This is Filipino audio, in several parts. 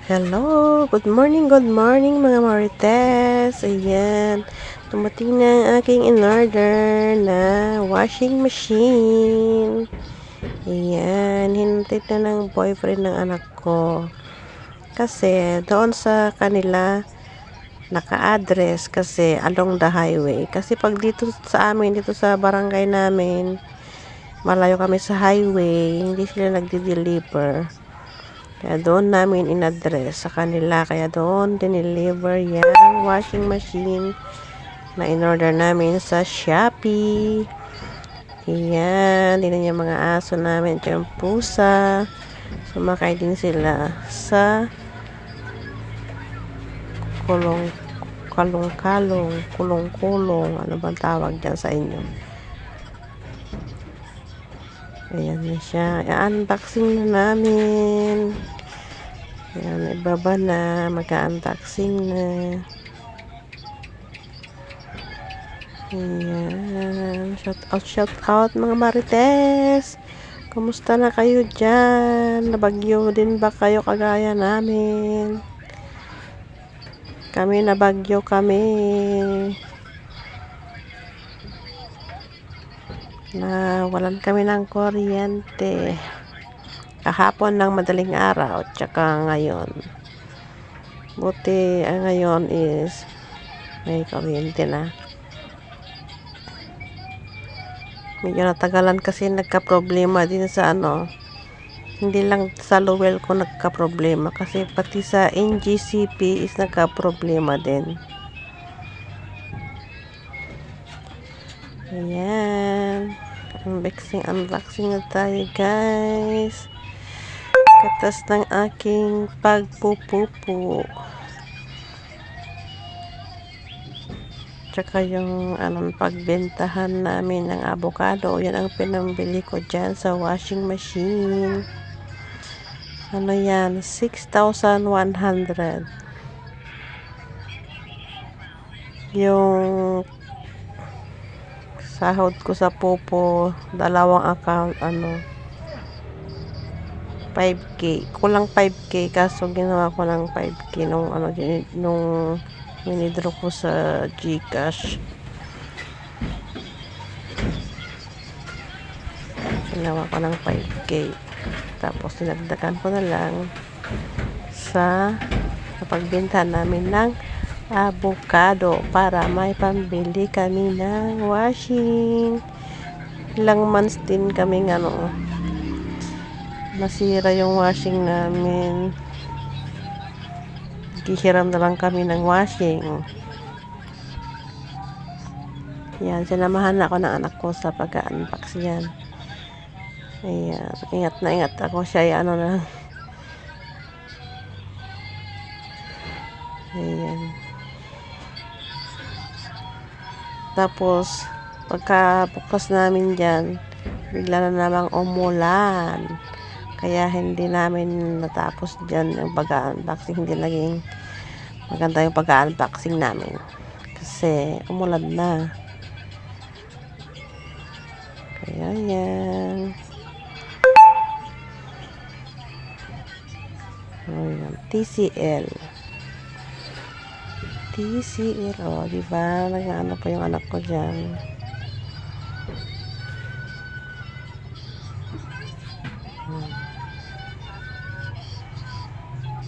Hello! Good morning mga Marites! Ayan, dumating na ang aking in-order na washing machine. Ayan, hinintid na ng boyfriend ng anak ko. Kasi doon sa kanila naka-address kasi along the highway. Kasi pag dito sa amin, dito sa barangay namin, malayo kami sa highway, hindi sila nagde-deliver. Kaya doon namin in-address sa kanila. Kaya doon dineliver yung washing machine na in-order namin sa Shopee. Ayan. Tingnan niyo mga aso namin. Ito yung pusa. Sumakay din sila sa kulong-kulong. Ano bang tawag dyan sa inyo? Ayan na siya. I-unboxing na namin. Ayan, ibaba na. Mag-unboxing na. Ayan. Shout out mga Marites. Kumusta na kayo dyan? Nabagyo din ba kayo kagaya namin? Kami nabagyo kami. Walan kami ng kuryente. Kahapon ng madaling araw. Tsaka ngayon. Buti ngayon is may kuryente na. Medyo natagalan kasi nagka-problema din sa hindi lang sa Lowell ko nagka-problema kasi pati sa NGCP is nagka-problema din. Ayan. Unboxing na tayo guys. Katas ng aking pagpupupo. Tsaka yung pagbentahan namin ng avocado. Yan ang pinambili ko dyan sa washing machine. Yan? 6,100. Yung sahod ko sa pupo, dalawang account, 5K. Kulang 5K kaso ginawa ko ng 5K nung winidraw ko sa GCash. Ginawa ko ng 5K. Tapos sinagdagan ko na lang sa pagbenta namin ng avocado para may pambili kami ng washing. Ilang months din kami nasira yung washing namin. Hihiram na lang kami ng washing. Yan, sinamahan ako ng anak ko sa pag-unbox yan. Ayan, ingat na ingat ako siya. Na. Ayan. Tapos, pagka bukas namin dyan, bigla na namang umulan. Kaya hindi namin natapos dyan yung pag-unboxing. Hindi naging maganda yung pag-unboxing namin. Kasi umulan na. Kaya yan. Ayan. TCL. Diba? Nag-ano pa yung anak ko dyan.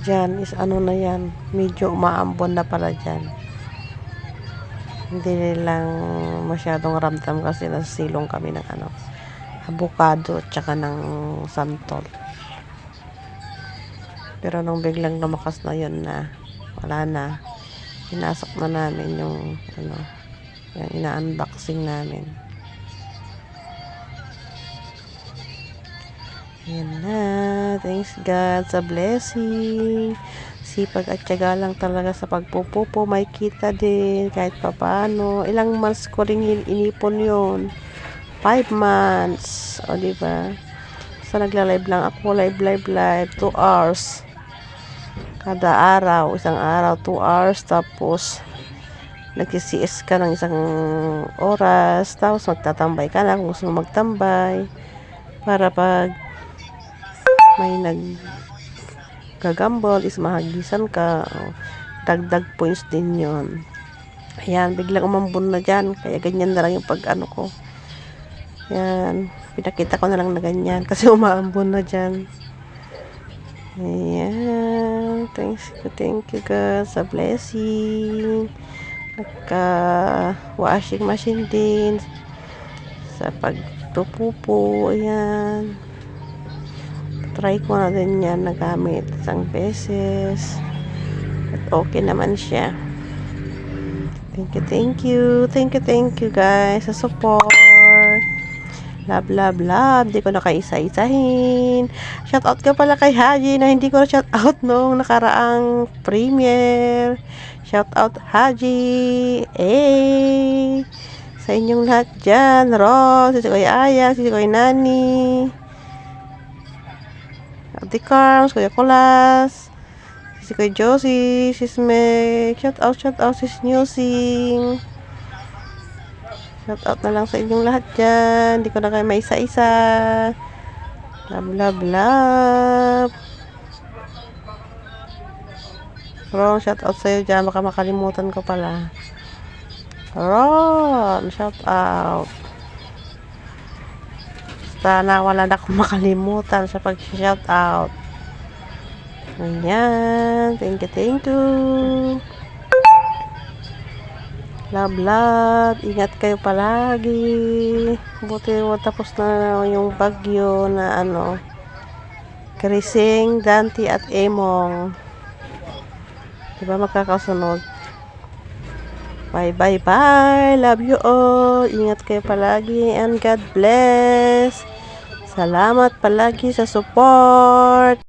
Dyan is na yan. Medyo umaambon na pala dyan. Hindi lang masyadong ramdam kasi nasilong kami ng avocado at saka ng santol. Pero nung biglang lumakas na yun na wala na. Pinasok na namin yung yung ina-unboxing namin. Yan na. Thanks God sa blessing. Sipag at tiyaga lang talaga sa pagpupupo. May kita din kahit papaano. Ilang months ko rin inipon yun. 5 months. O diba? So nagla-live lang ako. Live. 2 hours. Kada araw. Isang araw. 2 hours. Tapos nag-CS ka ng isang oras. Tapos magtatambay ka na kung gusto mo magtambay. Para pag may gagambol is mahagisan ka. Dagdag points din yon. Ayan, biglang umambon na dyan. Kaya ganyan na lang yung pag-ano ko. Ayan, pinakita ko na lang na ganyan. Kasi umambon na dyan. Ayan, thank you God sa blessing. Nagka-washing machine din. Sa pagtupupo, ayan. Try ko na din yan nagamit isang beses. At okay naman siya. Thank you guys sa support. Love. Hindi ko na kaisa-isahin. Shoutout ka pala kay Haji na hindi ko na shoutout nung nakaraang premiere. Shoutout Haji. Sa inyong lahat dyan. Ros, si Kuya Aya, si Kuya Nani. Ate Carms, Kuya Colas. Si Kuya Josie, Sis Meg. Shoutout Sis Newsing. Shoutout na lang sa inyong lahat dyan. Hindi ko na kayo may isa-isa. Love. Ron, shoutout sa'yo dyan. Baka makalimutan ko pala. Ron, shoutout. Sana wala na akong makalimutan sa pag-shoutout. Ayan. Thank you. Love. Ingat kayo palagi. Buti tapos na yung bagyo na Krising, Dante at Emong. Diba magkakasunod? Bye. Love you all. Ingat kayo palagi and God bless. Salamat palagi sa support.